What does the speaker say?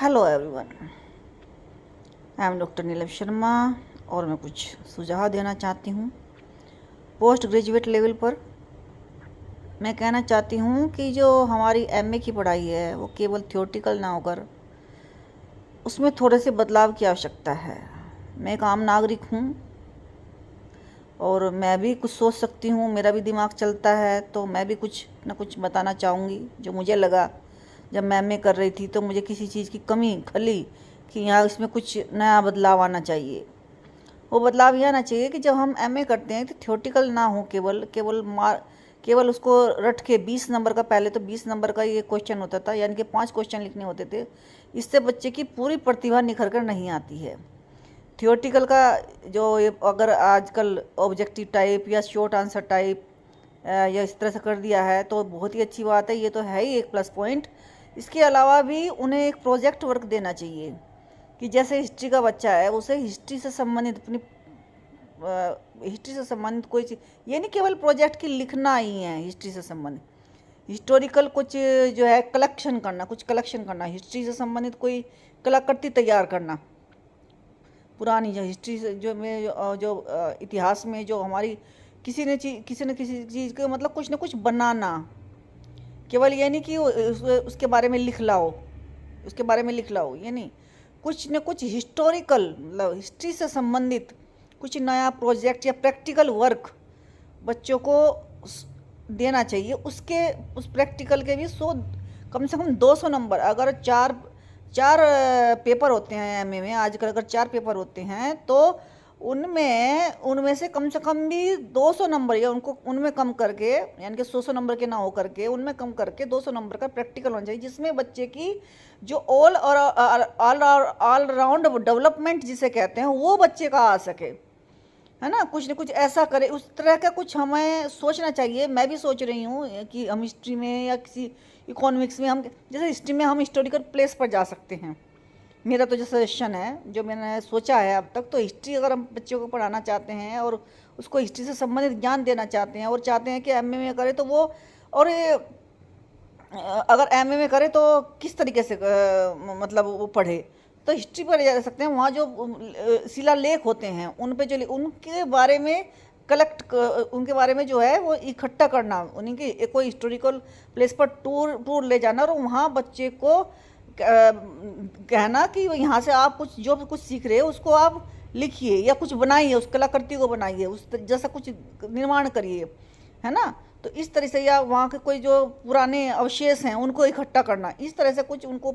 Hello everyone, I am doctor Neelam Sharma और मैं कुछ सुझाव देना चाहती हूँ। पोस्ट ग्रेजुएट लेवल पर मैं कहना चाहती हूँ कि जो हमारी एमए की पढ़ाई है वो केवल थ्योरेटिकल ना होकर उसमें थोड़े से बदलाव की आवश्यकता है। मैं एक आम नागरिक हूँ और मैं भी कुछ सोच सकती हूँ, मेरा भी दिमाग चलता है, तो मैं भी कुछ ना कुछ बताना चाहूँगी। जो मुझे लगा जब मैं एमए कर रही थी तो मुझे किसी चीज़ की कमी खली कि यहाँ इसमें कुछ नया बदलाव आना चाहिए। वो बदलाव ये आना चाहिए कि जब हम एमए करते हैं तो थ्योरेटिकल ना हो, केवल उसको रट के 20 नंबर का, पहले तो 20 नंबर का ये क्वेश्चन होता था, यानी कि 5 क्वेश्चन लिखने होते थे। इससे बच्चे की पूरी प्रतिभा निखर कर नहीं आती है। थ्योरेटिकल का जो ये अगर आजकल ऑब्जेक्टिव टाइप या शॉर्ट आंसर टाइप या इस तरह से कर दिया है तो बहुत ही अच्छी बात है, ये तो है ही एक प्लस पॉइंट। इसके अलावा भी उन्हें एक प्रोजेक्ट वर्क देना चाहिए कि जैसे हिस्ट्री का बच्चा है उसे हिस्ट्री से संबंधित कोई चीज़, ये नहीं केवल प्रोजेक्ट की लिखना ही है। हिस्ट्री से संबंधित हिस्टोरिकल कुछ जो है कलेक्शन करना, हिस्ट्री से संबंधित कोई कलाकृति तैयार करना, पुरानी जो हिस्ट्री से जो इतिहास में जो हमारी किसी न किसी चीज़ के मतलब कुछ न कुछ बनाना। केवल ये नहीं कि उसके बारे में लिख लाओ, ये नहीं, कुछ न कुछ हिस्टोरिकल मतलब हिस्ट्री से संबंधित कुछ नया प्रोजेक्ट या प्रैक्टिकल वर्क बच्चों को देना चाहिए। उस प्रैक्टिकल के भी कम से कम 200 नंबर। अगर चार पेपर होते हैं एमए में, आजकल अगर 4 पेपर होते हैं तो उनमें से कम भी 200 नंबर या उनमें कम करके, यानी कि 100 नंबर के ना हो करके उनमें कम करके 200 नंबर का प्रैक्टिकल होना चाहिए, जिसमें बच्चे की जो ऑल राउंड डेवलपमेंट जिसे कहते हैं वो बच्चे का आ सके, है ना। कुछ न कुछ ऐसा करे, उस तरह का कुछ हमें सोचना चाहिए। मैं भी सोच रही हूँ कि हम हिस्ट्री में या किसी इकोनॉमिक्स में, हम जैसे हिस्ट्री में हम हिस्टोरिकल प्लेस पर जा सकते हैं। मेरा तो जो सजेशन है, जो मैंने सोचा है अब तक, तो हिस्ट्री अगर हम बच्चों को पढ़ाना चाहते हैं और उसको हिस्ट्री से संबंधित ज्ञान देना चाहते हैं और चाहते हैं कि एमए में करे तो वो, और अगर एमए में करे तो किस तरीके से मतलब वो पढ़े, तो हिस्ट्री पर जा सकते हैं। वहाँ जो शिलालेख होते हैं उन पे जो उनके बारे में उनके बारे में जो है वो इकट्ठा करना, उन्हीं की कोई हिस्टोरिकल प्लेस पर टूर ले जाना और वहाँ बच्चे को कहना कि यहाँ से आप जो कुछ सीख रहे हो उसको आप लिखिए या कुछ बनाइए, उस कलाकृति को बनाइए, उस जैसा कुछ निर्माण करिए, है ना। तो इस तरह से, या वहाँ के कोई जो पुराने अवशेष हैं उनको इकट्ठा करना, इस तरह से कुछ उनको